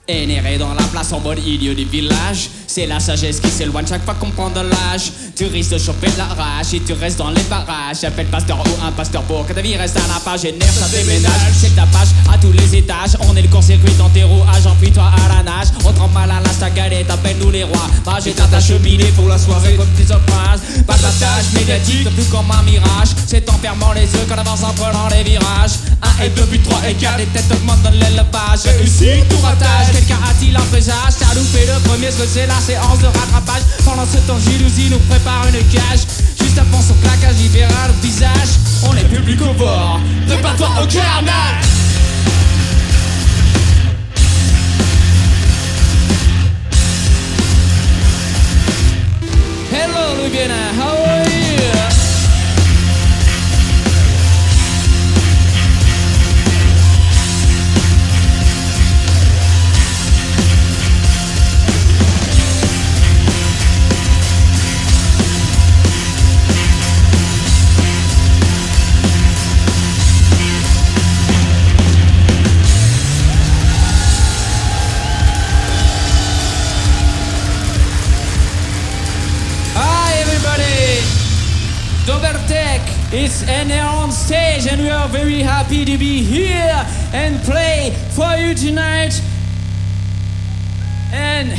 Énéré dans la place en mode idiot du village. C'est la sagesse qui s'éloigne chaque fois qu'on prend de l'âge. Tu risques de choper de la rage et tu restes dans les parages. Appelle pasteur ou un pasteur pour que ta vie reste à la page. Et nerf, ça déménage, c'est ta page à tous les étages. On est le court-circuit dans tes rouages. Enfuis-toi à la nage, on trempe mal à la stagalette. Appelle-nous les rois, mage et ta cheminée pour la soirée comme tes surprises. Pas de passage médiatique, plus comme un mirage. C'est en fermant les yeux qu'on avance en prenant les virages. 1 et 2 puis 3 et 4, les têtes augmentent dans l'élevage. Réussi, tout ratage. Quelqu'un a-t-il un présage? T'as loupé le premier, ce que c'est la séance de rattrapage. Pendant ce temps, Gilouzi nous prépare une cage. Juste avant son claquage, il verra le visage. On est public au bord, prépare-toi au carnage. Hello, Louisiana, how are you? It's NR on stage and we are very happy to be here and play for you tonight. And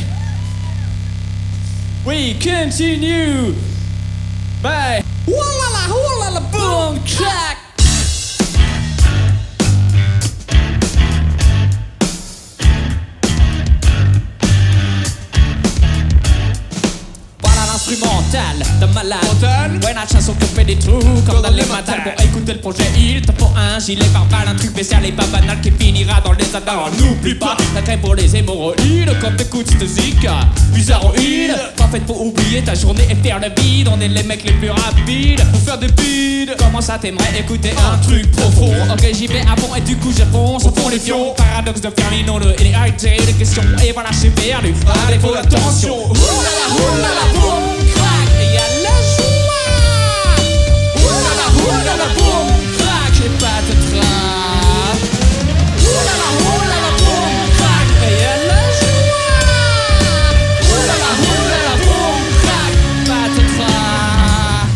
we continue by walla boom track. Instrumental de malade. Ouais, la chanson qui fait des trous comme dans les matins. Pour écouter le projet, il te faut un gilet par balle, un truc spécial et pas banal qui finira dans les adars. N'oublie pas la crème pour les hémorroïdes. Comme t'écoutes cette zika bizarroïde, pas fait pour oublier ta journée et faire le vide. On est les mecs les plus rapides pour faire des bides. Comment ça t'aimerais écouter un truc profond? Ok, j'y vais à fond et du coup je fonce au fond les fions. Paradoxe de Fernino et les arrêtés de questions. Et voilà, j'ai perdu. Allez, faut l'attention. Oulala, boum. Et y'a la joie. Oulala, boum, crack, et patatras. Oulala, boum, crack, et y'a la joie. Oulala, boum, crack, patatras.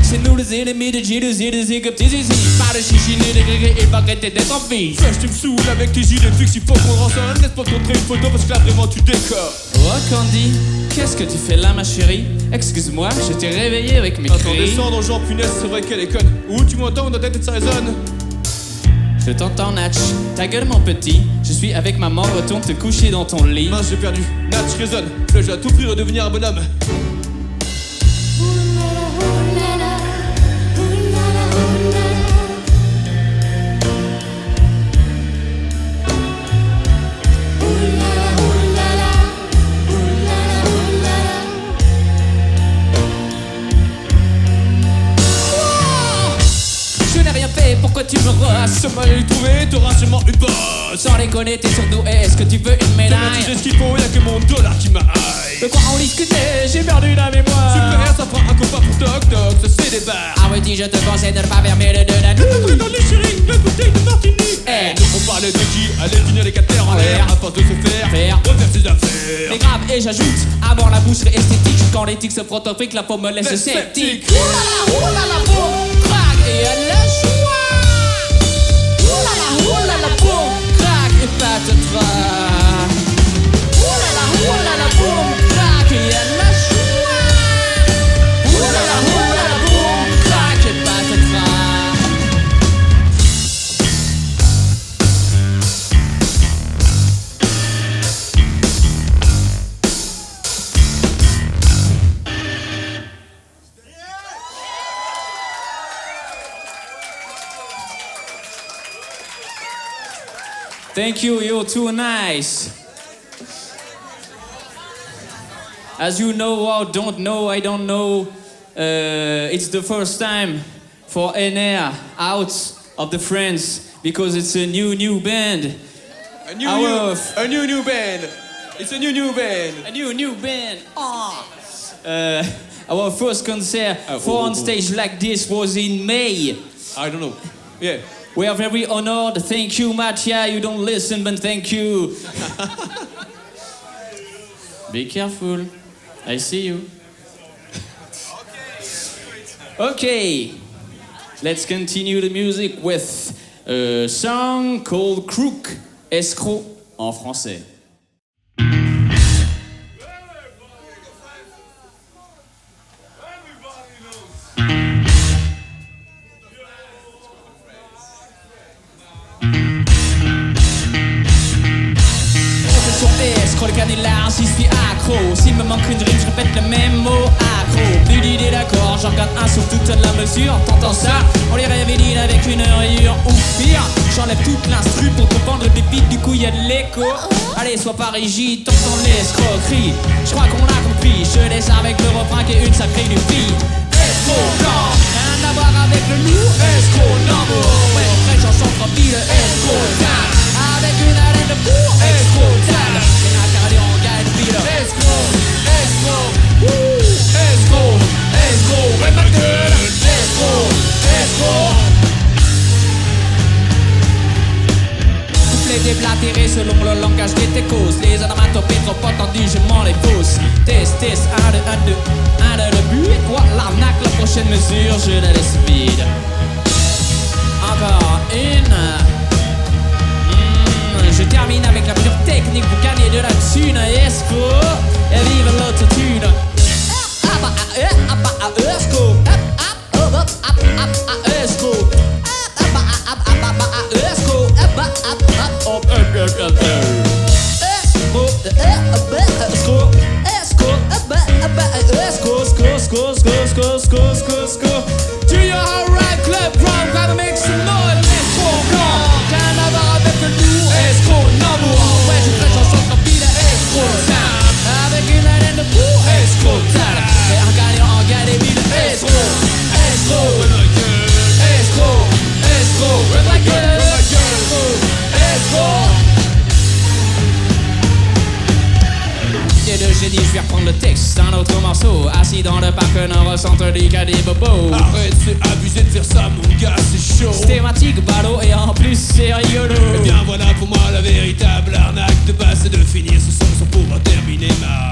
C'est nous les ennemis de J2Z, des égyptes, ici. Pas de chichiner, des grégués, et pas arrêter d'être en vie. Flash, tu me saoules avec tes gilets fixes, il faut qu'on rançonne. Laisse pas te montrer une photo parce que là vraiment tu décores. Oh Candy, qu'est-ce que tu fais là ma chérie? Excuse-moi, je t'ai réveillé avec mes cris. Attends, descends, genre punaise, c'est vrai qu'elle est conne. Où tu m'entends ou dans ta tête ça résonne? Je t'entends Natch, ta gueule mon petit. Je suis avec maman, retourne te coucher dans ton lit. Mince, j'ai perdu, Natch résonne. Là j'ai à tout prix redevenir un bonhomme. Pourquoi tu me rasses? Ce mal trouvé, t'auras sûrement une bosse. Sans les connaître, t'es surtout, est-ce que tu veux une médaille? J'ai ce qu'il faut, y'a que mon dollar qui m'aille. De quoi on discutait? J'ai perdu la mémoire. Super, ça fera un copain pour Toc Toc, ça c'est des bars. Ah oui, dis, je te conseille de ne pas fermer les deux nattes. Dans les chéris, la bouteille de Martini. On parlait de qui allait finir les 4 terres en l'air. À force de se faire refaire ses affaires. Mais grave, et j'ajoute, avoir la bouche esthétique. Quand l'éthique se frotte au fric, la peau me laisse sceptique. Oulala, boum, crack, et à la joie. Oulala, boum, crack, et patatras. Oulala, boum, crack, et à la joie. Oulala, boum, crack, et patatras. Thank you, you're too nice. As you know or don't know, I don't know, it's the first time for NR out of the Friends because it's a new band. A new band. It's a new band. A new band. Our first concert for on stage like this was in May. I don't know. Yeah. We are very honored. Thank you, Mattia. You don't listen, but thank you. Be careful. I see you. Okay. Let's continue the music with a song called Crook, escroc en français. Le canular, j'y suis accro. S'il me manque une rime, je répète le même mot, accro. Plus d'idées d'accord, j'en regarde un sur toute la mesure. T'entends ça? On les réveille avec une rayure. Ou pire, j'enlève toute l'instru pour comprendre des beats, du coup y'a de l'écho. Allez, sois pas rigide, t'entends l'escroquerie. Je crois qu'on l'a compris, je laisse avec le refrain qui est une sacrée du beat. Escroc blanc, rien à voir avec le loup. Escroc d'amour, ouais, vrai chanson trop pile. Escroc table, avec une haleine de bourre. Escroc table, c'est un cardio en gagne pile. Escroc, escroc, escroc, escroc, ouais ma gueule. Escroc, escroc. Couplet déblatéré selon le langage des techos. Les onomatopées trop entendues, je m'en les pousse. Test, 1, 2, 1, 2, 1, 2, le but. Quoi, l'arnaque, la prochaine mesure, je la laisse vide. Encore une. Je termine avec la pure technique pour gagner de la thune. Esco, et vive l'autotune. Esco, esco, esco. Do you alright, club round, gotta make some noise. Esco blanc, rien à voir avec le loup. Esco d'amour, ouais je ferai chanson comme pile. Esco table, avec une haleine de boue. Esco table, et un gagnant en gagne des villes. Esco, esco, esco, esco, esco, esco. De génie, je vais reprendre le texte d'un autre morceau. Assis dans le parc, non recentre du cas des bobos. Arrête, c'est abusé de faire ça, mon gars, c'est chaud. Thématique, ballot et en plus c'est rigolo. Eh bien voilà pour moi la véritable arnaque de base, c'est de finir ce son sans pouvoir terminer ma...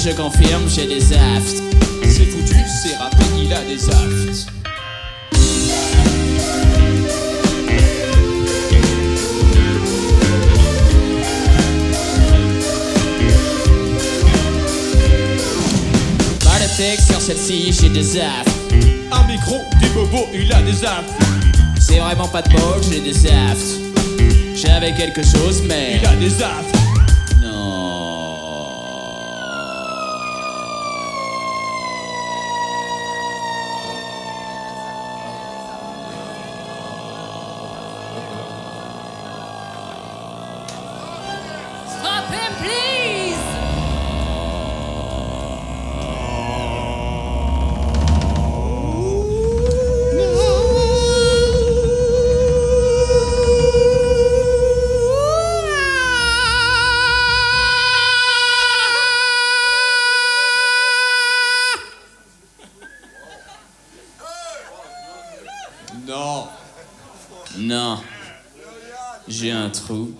Je confirme, j'ai des aftes. C'est foutu, c'est rappé, il a des aftes. Pas de texte sur celle-ci, j'ai des aftes. Un micro, des bobos, il a des aftes. C'est vraiment pas de bol, j'ai des safts. J'avais quelque chose, mais Il a des affres. non. Stop him, please! Non. Non. J'ai un trou.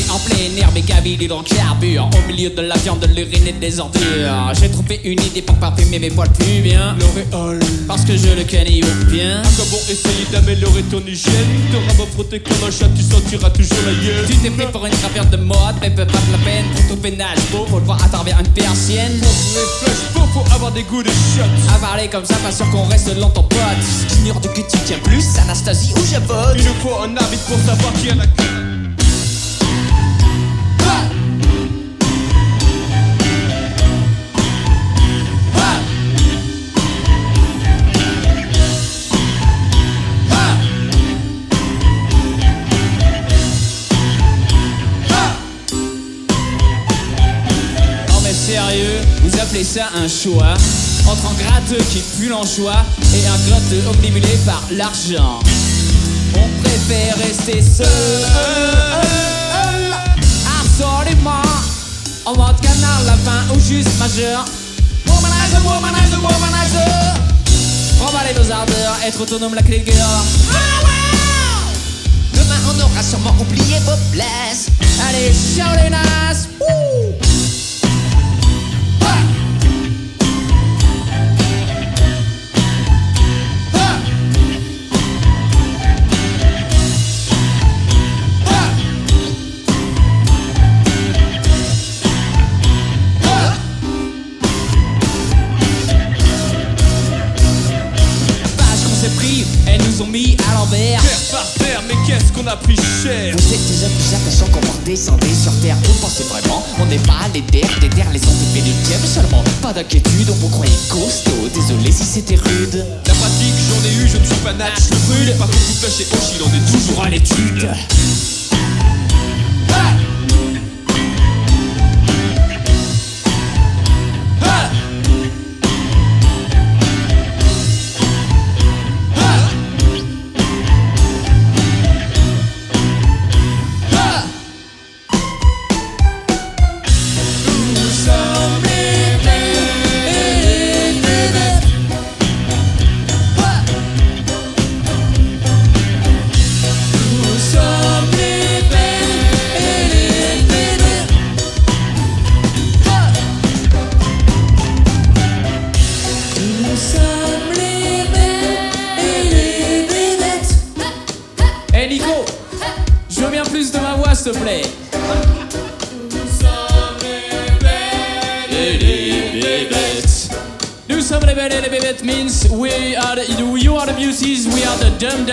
En plein air, mes cavilles dans le carbure. Au milieu de la viande, de l'urine et des ordures. J'ai trouvé une idée pour parfumer mes poils plus bien. L'Oréal. Parce que je le connais au bien. À quoi bon essayer d'améliorer ton hygiène? T'auras beau frotter comme un chat, tu sentiras toujours la hyène. Tu t'es pris pour une gravure de mode, mais peu pas de la peine. Pour tout pénage beau, faut le voir à travers une persienne. Pour les flèches beaux, faut avoir des goûts de shots. À parler comme ça, pas sûr qu'on reste longtemps pote. J'ignore de que tu tiens plus, Anastasie ou Javotte. Il nous faut un arbitre pour savoir qui a la queue. Sérieux, vous appelez ça un choix entre un gratteux qui pue l'anchois et un gratteux obnubilé par l'argent. On préfère rester seul, absolument, en mode canard lapin ou juste majeur. Womanizer, womanizer, womanizer. Remballer nos ardeurs, être autonome la clé de guerre. Demain on aura sûrement oublié vos places. Allez, ciao les nazes. Elles nous ont mis à l'envers. Terre par terre, mais qu'est-ce qu'on a pris cher. Vous êtes des hommes plus attachants qu'on va descendre sur terre. Vous pensez vraiment, on n'est pas les terres. Des terres les ont fait du mais seulement pas d'inquiétude, on vous croyait costaud. Désolé si c'était rude. La pratique, j'en ai eu, je ne suis pas natch. Le brûle, par contre, tout flash et hoche, il en est toujours à l'étude. Sommes Oh, je veux bien plus de ma voix, s'il te plaît. Nous sommes les belles et les bébêtes means you are the beauties, we are the dumb.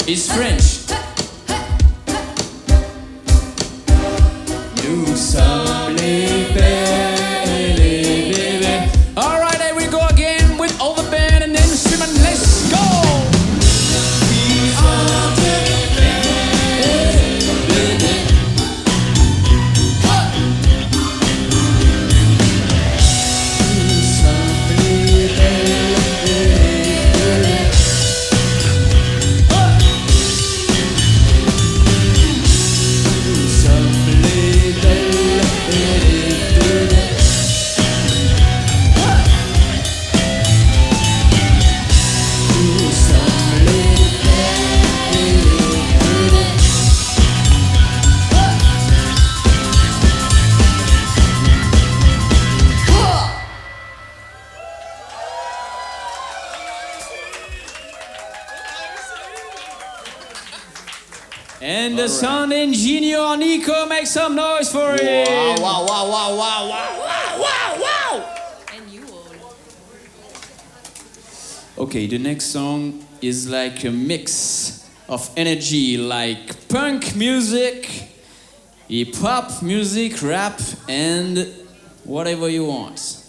It's French. Nous sommes les belles et les bébêtes. Alright, here we go again with all the band and instrument. Let's go! And the sound engineer Nico, make some noise for him. Wow. And you all. Okay, the next song is like a mix of energy, like punk music, hip-hop music, rap, and whatever you want.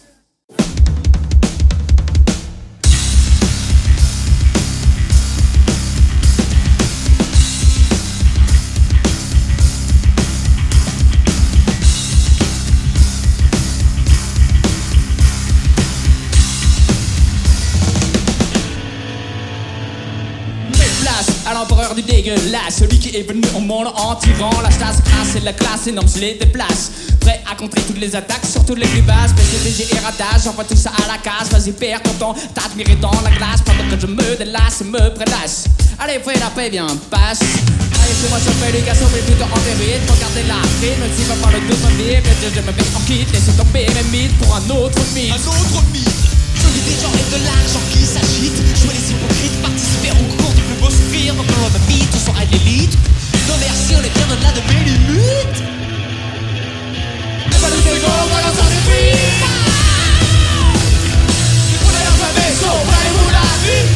À l'empereur du dégueulasse, celui qui est venu au monde en tirant la chasse, crasse et la classe, et non, je les déplace. Prêt à contrer toutes les attaques, surtout les plus basses. PCDG et ratage, j'envoie tout ça à la case. Vas-y, perds ton temps, t'admirer dans la glace. Pendant que je me délasse et me prélasse. Allez, fais la paix, viens, passe. Allez, fais-moi chauffer les garçons, mais plutôt enterrer. Regardez la vie, même si va pas le d'autres vies. Je me mets en quitte, laissez tomber mes mythes pour un autre mythe. Un autre mythe. Sauver des gens et de l'argent qui s'agitent. Jouer les hypocrites, participer au concours du plus beau sourire. Donc on va vite, on sera l'élite. Non merci, on est bien au-delà de mes limites. Pas de dégo, balance en esprit. On est dans un vaisseau, parlez-vous la vie.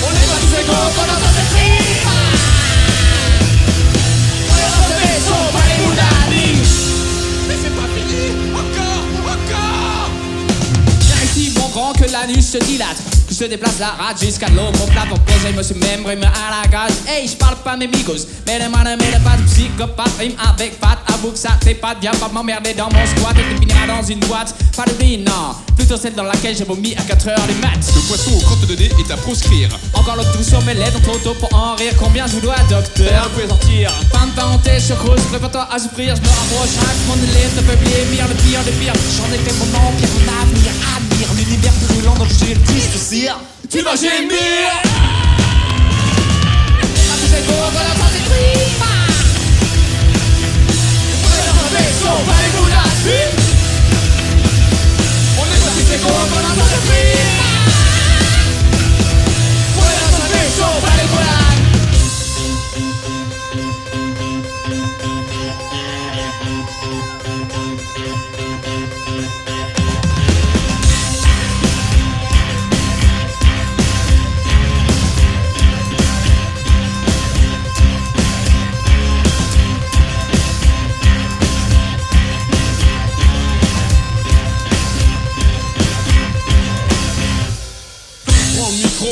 On est pas des égaux, balance en esprit. On est dans un vaisseau, parlez-vous la vie. Mais c'est pas fini. Encore. Viens ici, mon grand, que l'anus se dilate. Que se déplace la rate jusqu'à l'omoplate. Mon projet me se membre et me à la gage. Hey, j'parle pas mes migos, mais les manes, mais les pas de psychopathe. Rime avec patte, avoue que ça t'es pas bien. Pas m'emmerder dans mon squat et tu finiras dans une boîte. Pas de vie, non, plutôt celle dans laquelle j'ai vomi à 4h du mat. Le poisson aux crottes de nez est à proscrire. Encore l'autre tout sur mes lèvres, trop tôt pour en rire. Combien je vous dois, docteur? Vous pouvez sortir. Fin de parenthèse sur cause, prépare-toi à souffrir. Je me rapproche, chaque mon élève ne peut blêmir. Le pire des pires, j'en ai fait mon empire, mon avenir. Admire l'univers brûlant dont j'ai le plus de cire. Tu vas gémir. C'est beau, voilà, ça s'écrit. On est dans un vaisseau, parlez-vous là-dessus. On est parti, c'est beau, voilà, ça s'écrit. On est dans un vaisseau, parlez-vous là-dessus.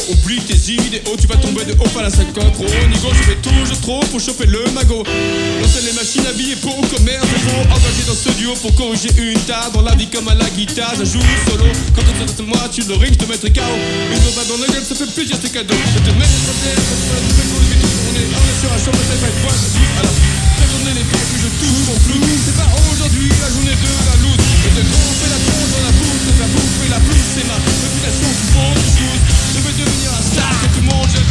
Oublie tes idéaux, tu vas tomber de haut à la 50 pro. Nigo, je fais toujours trop pour choper le magot. Lancer les machines à billets pour commerce, faut engager dans ce duo pour corriger une tare. Dans la vie comme à la guitare, je joue solo. Quand on te moi, tu le ring, je te mettrai KO. Une bombe dans la gueule, ça fait plaisir, c'est cadeau. Je te mets sur terre, on est sur un champ, ça va être moi, je suis à la journée les pieds, puis je touche mon flou. C'est pas aujourd'hui la journée de la loose. Je te tromper la tronche dans la bouche, te faire bouffer la plus, c'est ma réputation qui font des choses. Je veux devenir un star que tout le monde jette.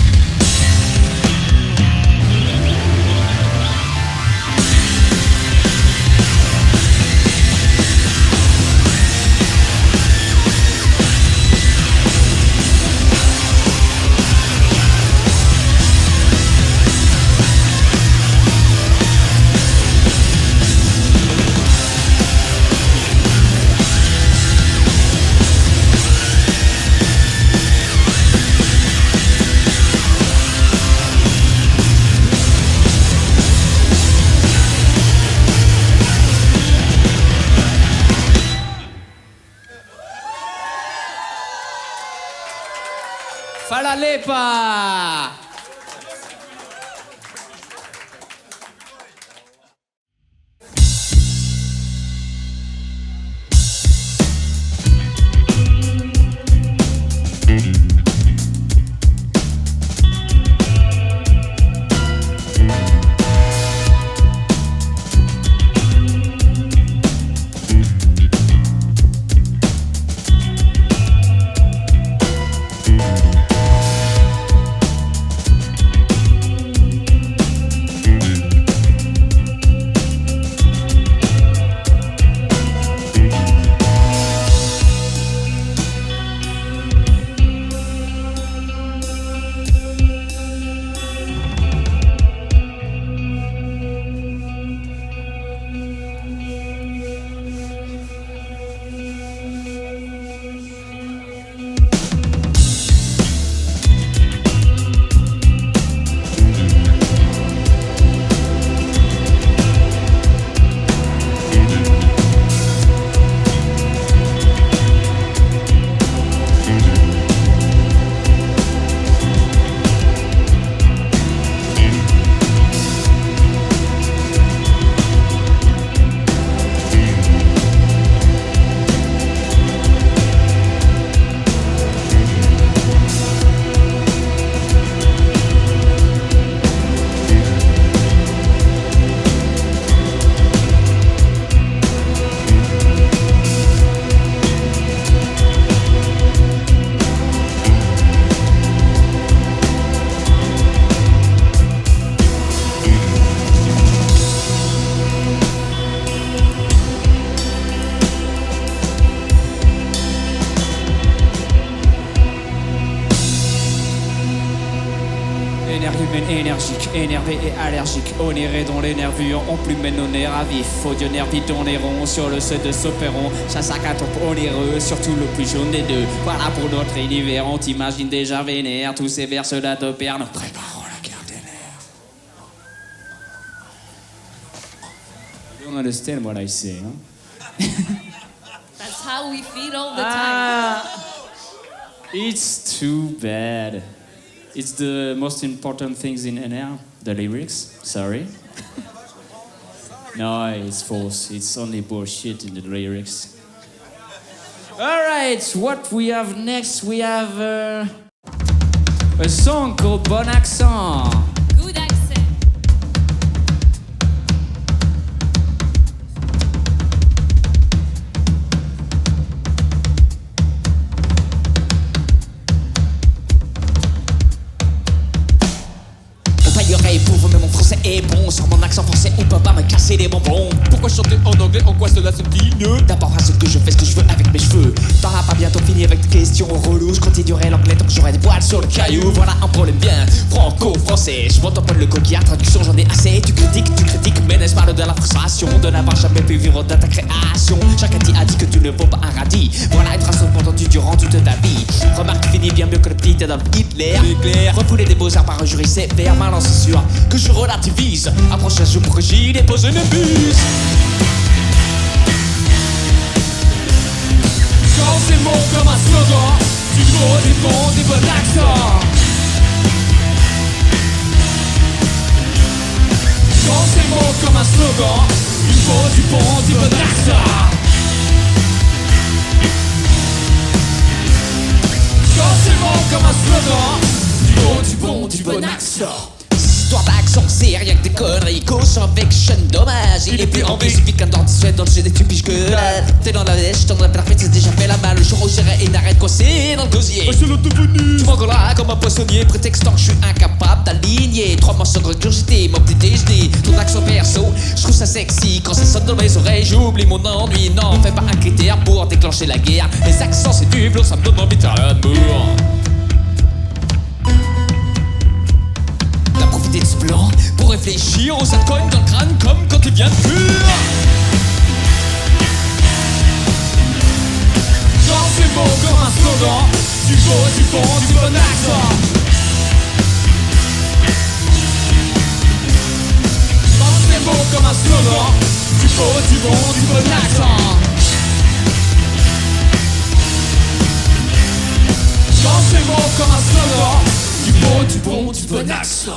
Falalepa. Énergique, énervé et allergique, onéré dont les nervures ont plus mène nos nerfs à vif. Audio nervi tourneront sur le seuil de Soperon. Chassac à top onéreux, surtout le plus jaune des deux. Voilà pour notre univers, on t'imagine déjà vénère. Tous ces vers cela t'opèrent, nous préparons la guerre des nerfs. You don't understand what I say, huh? That's how we feel all the time. It's too bad. It's the most important things in NR, the lyrics. Sorry. No, it's false. It's only bullshit in the lyrics. All right, what we have next? We have a song called Bon Accent. Good accent. Pauvre mais mon français est bon. Sans mon accent français on peut pas me casser les bonbons. Pourquoi chanter en anglais, en quoi cela se digne? D'abord à ce que je fais ce que je veux avec mes cheveux. T'auras pas bientôt fini avec tes questions reloues. Je continuerai l'anglais tant que j'aurai des poils sur le caillou. Voilà un problème bien franco-français. Je m'entends pas le coquillard, traduction j'en ai assez. Tu critiques, mais n'est-ce pas le de la frustration de n'avoir jamais pu vivre de ta création? Chacun a dit que tu ne vaux pas un radis. Voilà une phrase entendue durant toute ta vie. Remarque, tu finis bien mieux que le petit Adolf Hitler. Refouler des beaux-arts par un jury sévère. Maintenant c'est sûr que je relativise. Approche un jour pour que j'y dépose une buse. Quand c'est bon comme un slogan, du gros, du bon, du bon accent. Quand c'est bon comme un slogan, du gros, du bon, du bon accent. Quand c'est bon comme un slogan, du gros, du bon, du bon accent. Histoire d'accent, c'est rien que des conneries. Caution fiction, dommage. Il est plus envie, suffit qu'un dentiste soit dans le jeu des tupiches que là. T'es dans la lèche, t'en as perfect, c'est déjà fait la malle. Le jour où j'irai et n'arrête coincé dans le gosier. Tu m'engueules là comme un poissonnier, prétextant que je suis incapable d'aligner 3 morceaux regurgités, mon petit déjeuner. Ton accent perso, je trouve ça sexy. Quand ça sonne dans mes oreilles, j'oublie mon ennui. Non, fais pas un critère pour déclencher la guerre. Les accents, c'est du flow, ça me donne envie de faire l'amour. Profiter de ce blanc pour réfléchir, on ça te cogne dans le crâne comme quand tu viens de pur. Quand c'est beau comme un slogan, du beau, du bon, du bon accent. Quand c'est beau comme un slogan, du beau, du bon, du bon accent. Quand c'est bon comme un slogan. Du bon accent.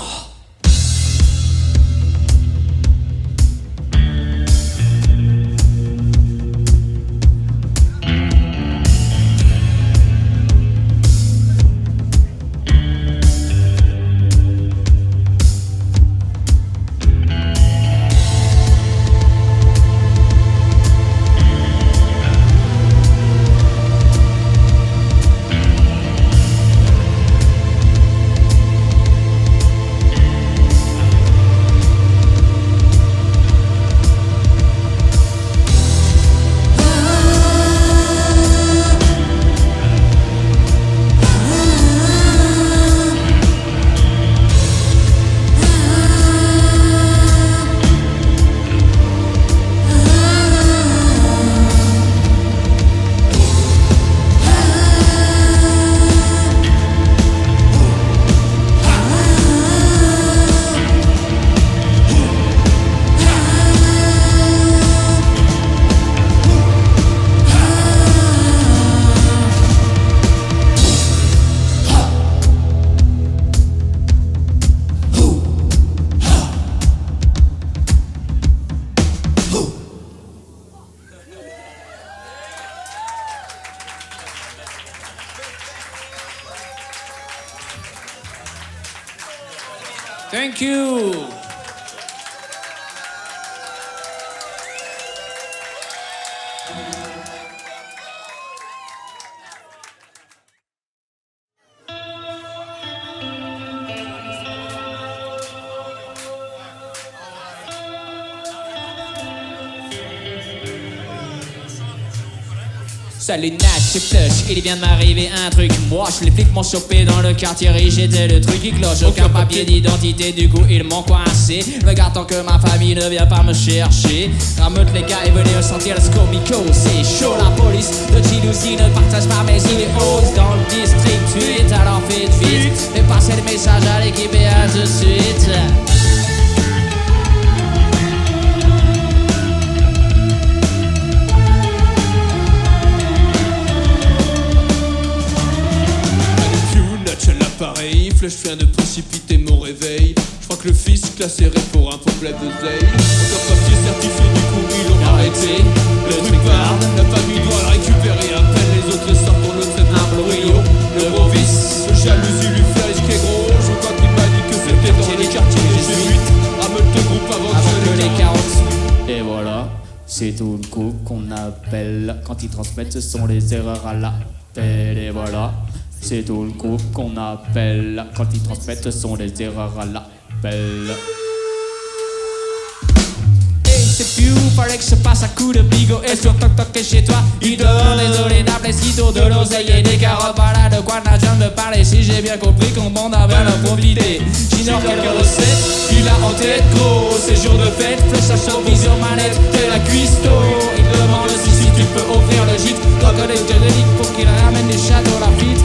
Thank you. Salut Nat, c'est Flush, il vient de m'arriver un truc. Moi, je les flics m'ont chopé dans le quartier riche, j'étais le truc qui cloche. Aucun papier d'identité, du coup ils m'ont coincé. Me gardant que ma famille ne vient pas me chercher. Rameute les gars et venez ressentir le scomico. C'est chaud, la police de Chilousie ne partage pas mes idéaux. Dans le district 8, alors faites vite et passez le message à l'équipe et à tout de suite. Pareil, Flush vient de précipiter mon réveil. Je crois que le fisc l'a serré pour un problème d'oseille. Aucun papier certifié, du coup ils l'ont arrêté. Le truc part, la famille doit le récupérer. Appelle les autres sortent pour le trait un brio. Le gros vice, le jalousie lui fait risquer gros. Je crois qu'il m'a dit que c'était dans les quartiers des G8. Rameute le groupe avant que les 40. Et voilà, c'est tout le coup qu'on appelle. Quand ils transmettent, ce sont les erreurs à l'appel. Et voilà, c'est tout le groupe qu'on appelle. Quand ils transmettent, ce sont les erreurs à l'appel. Hey, c'est piou, fallait que je passe à coup de bigot. Et sur toc toc chez toi, il dort. Désolé d'appeler sitôt de l'oseille et des carottes. Voilà de quoi Nadja me parlait. Si j'ai bien compris qu'on demande à bien en profiter. J'ignore quelques recettes, il a en tête gros. C'est jour de fête, Flush à son vision manette. T'es la cuistot. Il demande si tu peux offrir le gîte. Reconnais que je délique pour qu'il ramène des châteaux Lafitte.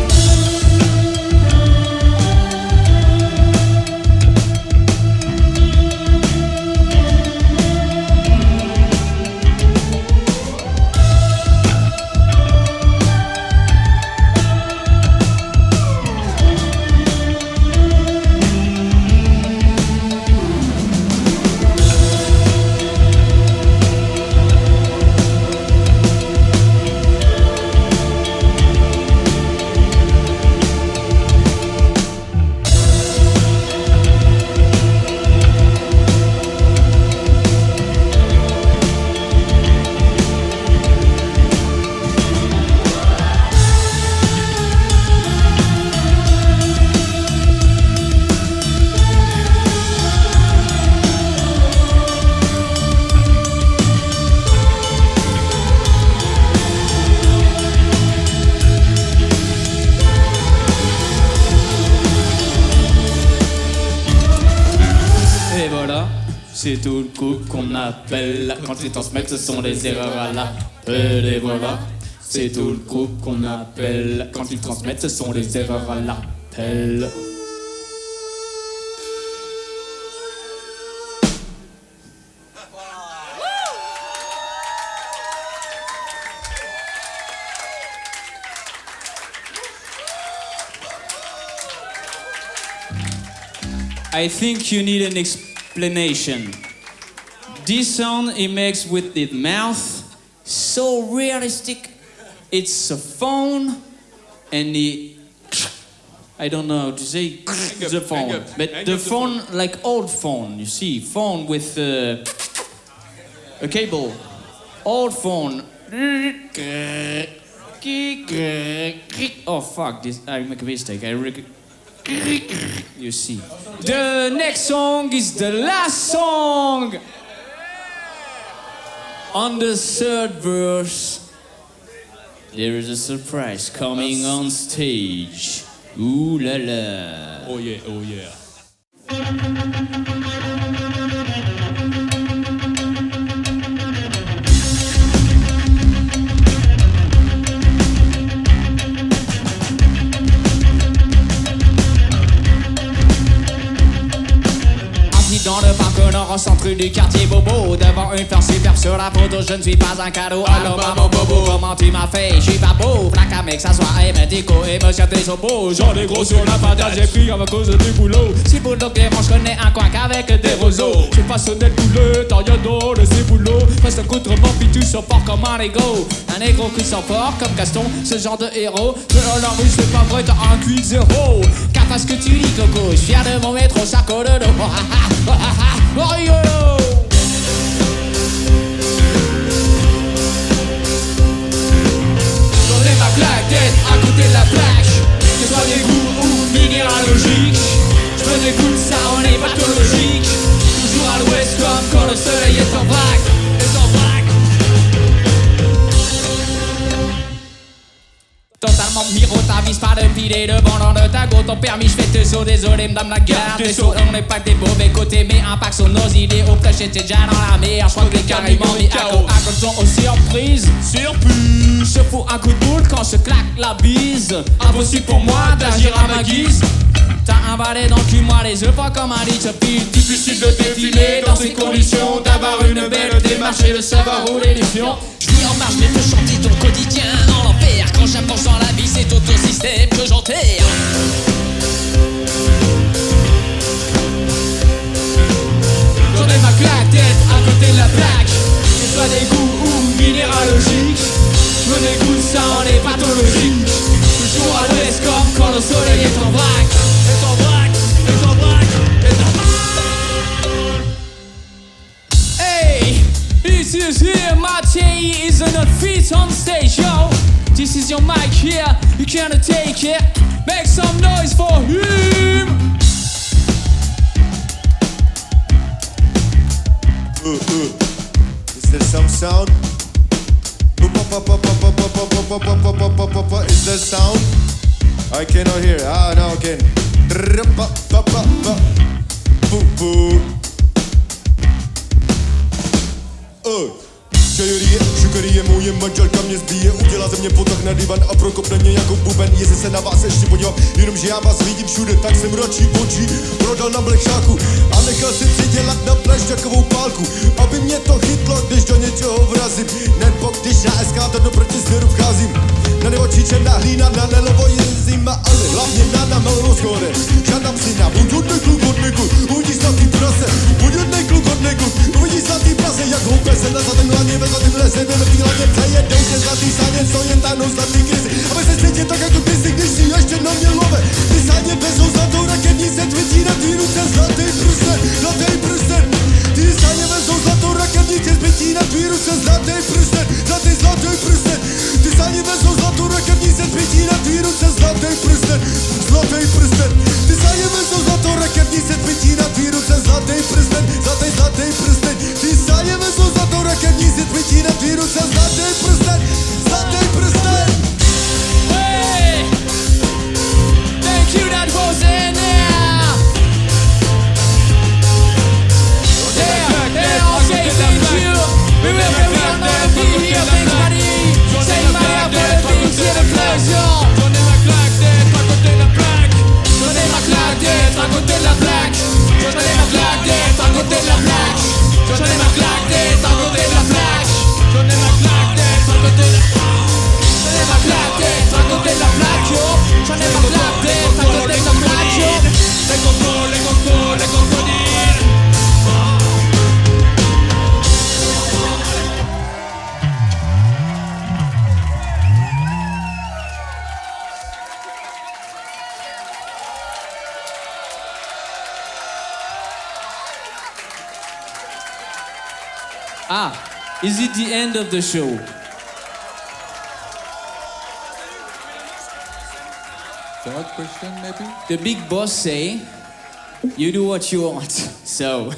C'est tout le coup qu'on appelle. Quand ils transmettent, ce sont les erreurs à l'appel. Et voilà, c'est tout le coup qu'on appelle. Quand ils transmettent, ce sont les erreurs à l'appel. I think you need an explanation. This sound he makes with his mouth, so realistic. It's a phone, and he... I don't know how to say the phone, but the phone like old phone, you see, phone with a cable. Old phone. Oh fuck, this, I make a mistake. You see. The next song is the last song. On the third verse, there is a surprise coming on stage. Ooh la la. Oh yeah, oh yeah. Dans le parc nord au centre du quartier Bobo, devant une fleur superbe sur la photo, je ne suis pas un cadeau. Allô maman Bobo, comment tu m'as fait? Je suis pas beau, plaque mec, s'assoit et me déco et me tient des opos. J'en ai gros sur la patate, j'ai pris à cause du boulot. Si pour donc les manches, je connais un coin qu'avec des roseaux. Je suis passionné de poulet, t'as rien dans le ciboulot. Reste un contrement, puis tu sors fort comme un Lego. Un négro qui sort fort comme Gaston, ce genre de héros. Mais dans la rue, c'est pas vrai, t'as un cuit zéro. Car parce que tu dis coco, je suis fier de mon maître au sac de dos. Oh rigolo! J'aurai ma plaquette à côté de la plaque. Que ce soit des goûts ou minéralogiques, je me dégoûte, ça en est pathologique. Toujours à l'ouest comme quand le soleil est en vrac. Totalement miro, t'avises pas de filer devant dans le tago. Ton permis, je fais te saut, désolé, m'dame la garde des sauts. On n'est pas que des mauvais côtés, mais impact sur nos idées. Au flèche, j'étais déjà dans la mer. J'crois que les carrément mis à côté sont aux surprises. Surprise! Je fous un coup de boule quand je claque la bise. Impossible pour moi d'agir à ma guise. T'as un balai dans le cul, moi les yeux pas comme un lit. Difficile de défiler dans ces conditions, d'avoir une belle démarche et de savoir rouler les fions. J'vis en marche mais peux chanter ton quotidien en enfer. Quand j'avance dans la vie c'est tout au système que j'enterre. J'en ai ma claquette à côté de la plaque. Que ce soit des goûts ou minéralogiques, je me dégoûte, ça en est pathologique. Toujours à l'ouest comme quand le soleil est en vrac. Est en vrac, est en vrac, est en vrac. Hey, this is here, Matei is on a feet on stage, yo. This is your mic here, you can't take it. Make some noise for him. Is there some sound? Is there sound? I cannot hear. Ah, now I can. Čajurie, šukarie, moje manželka mě zbíje. Udělá ze mě potah na divan a prokopne mě jako buben. Jestli se na vás ještě podívám, jenomže já vás vidím všude, tak jsem radši očí prodal na blechšáku a nechal si přidělat na pleš takovou pálku, aby mě to chytlo, když do něčeho vrazím. Nebo když na eskátor proti směru vcházím. Na neočí černá hlína, na nelovo jezdím, ale hlavně na melou skóre. Žádám si na buď hodnej kluk od nekud, uvidíš zlatý prase. Buď hodnej kluk od nekud, uvidíš zlatý prase, jak houpe se na zadem hlavně ve zlatým lese. Vylepí hlavně přejedou tě zlatý sáně, co jen táhnou zlatý krizi. Aby se cítil tak jako ty si, když si ještě na mě love. Ty sáně vezou zlatou raketnice, tvití na tvý ruce zlatý prsten, zlatý prsten. Ty sáně vezou zlatou raketnice, tvití na tvý ruce zlatý prsten, zlatý prsten. Ty sáně vezou zlatou raketnice, tvití na tvý ruce zlatý prsten, zlatý prsten. Ty sáně vezou zlatou raketnice. Ah, is it the end of the show? Third question, maybe? The big boss say, you do what you want. So.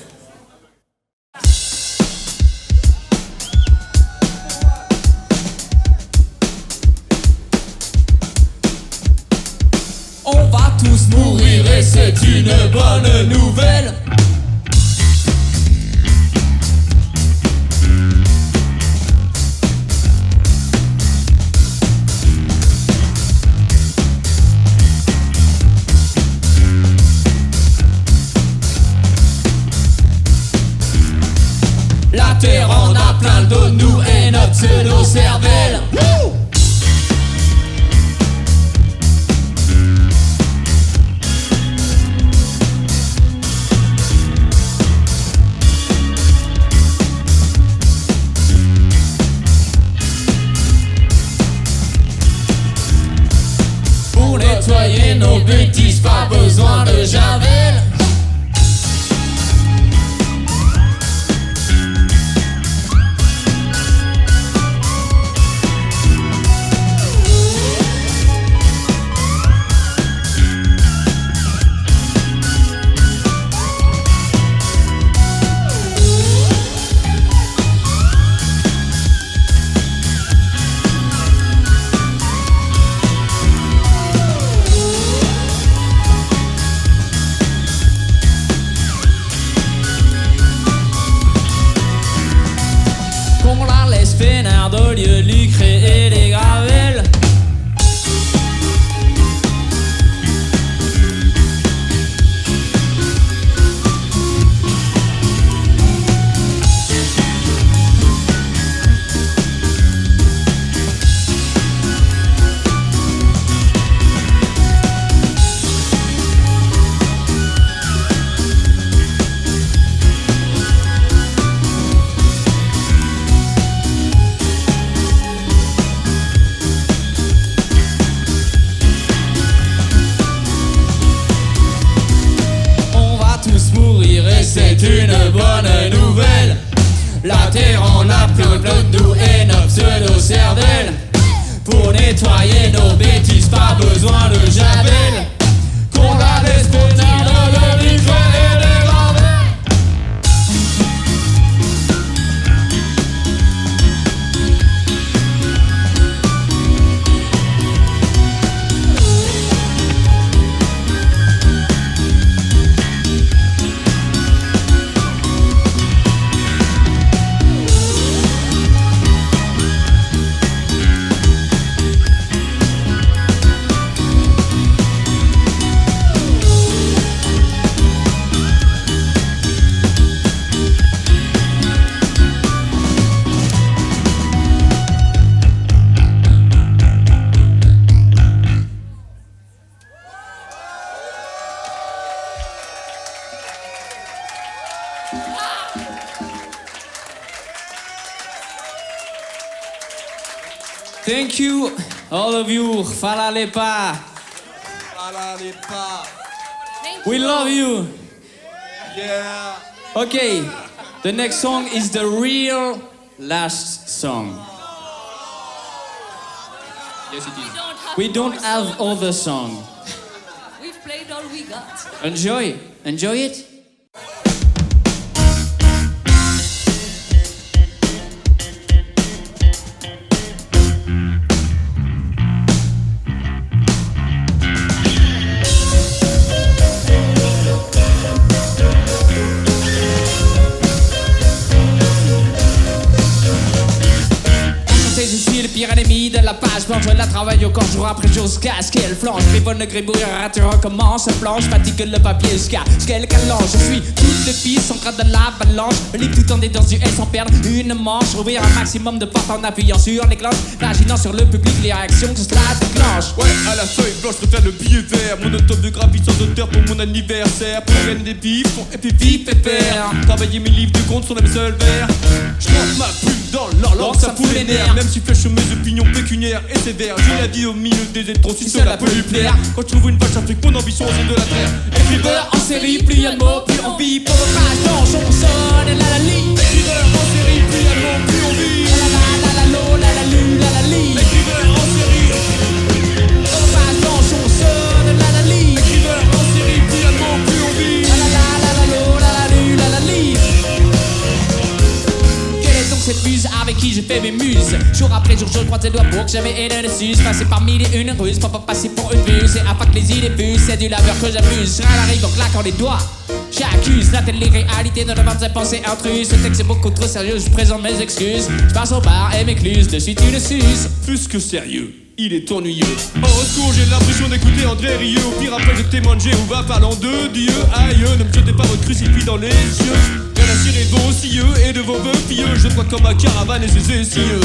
On va tous mourir et c'est une bonne nouvelle. La terre en a plein le dos de nous et notre pseudo-cervelle. Pour nettoyer nos bêtises, pas besoin de javel. Qu'on la laisse peinarde au lieu de lui créer des gravelles. C'est une bonne nouvelle. La terre en a plein de nous et notre pseudo-cervelle. Pour nettoyer nos bêtises, pas besoin de javel. Qu'on la laisse peinarde de micro et des gravelles. Thank you, all of you. Falalepa. Thank We you. love you. Yeah. Okay, the next song is the real last song. Yes, it is. We don't more have songs. other song. We've played all we got. Enjoy it. Je suis le pire ennemi de la page blanche. Je la travaille au corps jour après jour jusqu'à ce qu'elle flanche. Gribonne, gribouille, rature, recommence, planche. Fatigue le papier jusqu'à ce qu'elle calange. Je suis toutes les pistes, en train de l'avalanche. Je lis tout en détente du S sans perdre une manche. Ouvrir un maximum de portes en appuyant sur les cloches. Vaginant sur le public, les réactions que cela déclenche. Ouais, à la feuille blanche, je préfère le billet vert. Mon autop de graphie sans auteur pour mon anniversaire. Pour gagner des bifs, et puis vif pépère. Travailler mes livres de compte sont mes seuls vers. Je rentre ma plume dans leur langue, ça fout les nerfs. Même si flèche mes opinions pécuniaires et sévères. J'ai la vie au milieu des étrons, si cela peut lui plaire. Quand je trouve une vache afrique, mon ambition c'est de la terre. Écriveur en série, plus y'a de mots, plus en vie. Pour le page blanche, on sonne et la ligne. Écriveur en série, puis jour je croise tes doigts pour que jamais aidé dessus. Passer par mille et une ruses pour pas passer pour une vue. C'est afin que les idées puissent, c'est du laveur que j'abuse. Rien n'arrive en claquant les doigts. J'accuse la télé-réalité de devoir ses pensées intruses. Ce texte est beaucoup trop sérieux, je présente mes excuses. Je passe au bar et m'écluse, de suite une suce. Plus que sérieux, il est ennuyeux. Oh, au secours, j'ai l'impression d'écouter André Rieu. Au pire, après, je témoigne Jéhovah parlant de Dieu. Aïe, ne me jetez pas votre crucifix dans les yeux. Rien à cirer de vos cieux et de vos vœux pieux. Je crois comme ma caravane et ses essieux.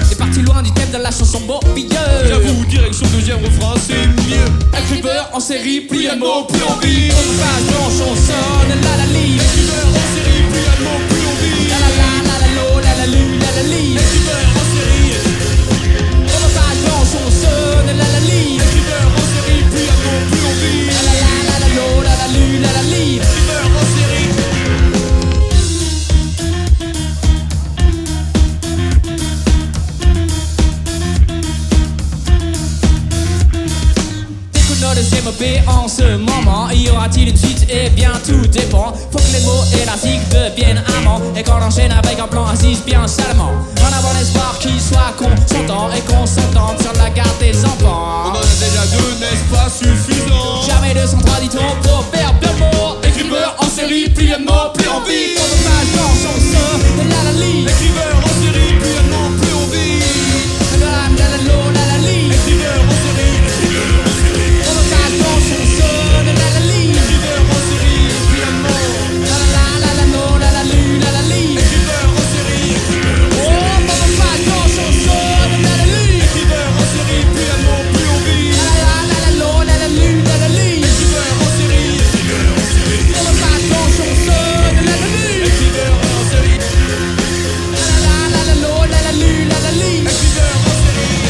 C'est parti loin du thème de la chanson morbieux. J'avoue, direction deuxième refrain, c'est mieux. Écriveur en série, plus un mot, plus envie. Page blanche, on sonne, la la li. Écriveur en série, plus un mot, plus envie. La la la, la la lo, la la lu, la la li. Écriveur en série. Page blanche, on sonne, la la li. Écriveur en série, plus un mot, plus envie. La la la, la la lo, la la lu, la la li. Écriveur en série. Deuxième EP en ce moment. Y aura-t-il une suite? Eh bien tout dépend. Faut que les mots et la zig deviennent amants. Et qu'on enchaîne avec un plan assise bien salement. En avant l'espoir qu'il soit consentant. Et qu'on s'entende sur la garde des On enfants. en a déjà deux, n'est-ce pas suffisant? Jamais 203 dit-on pour faire deux mots. Écriveur en série, plus un mot, plus envie. Page blanche, on sonne, la la li. Écriveur en série, plus un mot, plus envie. La la la la lo, la la li. Écriveur en série, écriveur en série. Page blanche, on sonne, la la li. Écriveur en série, plus un mot. La la la la lo, la la lu, la la li. Écriveur en série, Oh, page blanche, on sonne, la la li. écriveur en série, plus un mot, plus envie. La la la la lo, la la lu, la la li. Écriveur en série, écriveur en série. Page blanche, on sonne, la la li. Écriveur en série, La la la lo, la la lu, la la li. écriveur en série.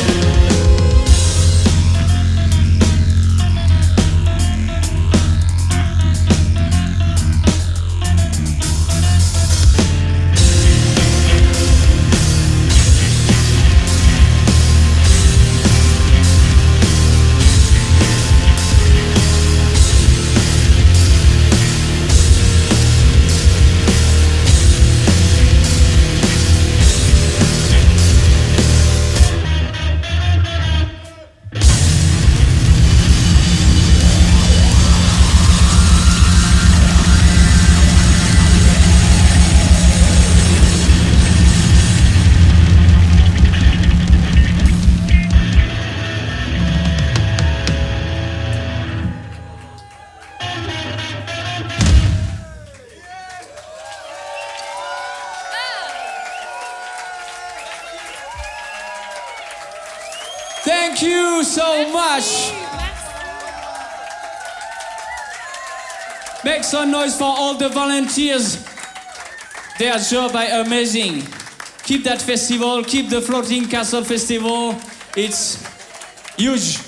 Thank you so much. Make some noise for all the volunteers. Their job are amazing. Keep that festival, keep the Floating Castle Festival. It's huge.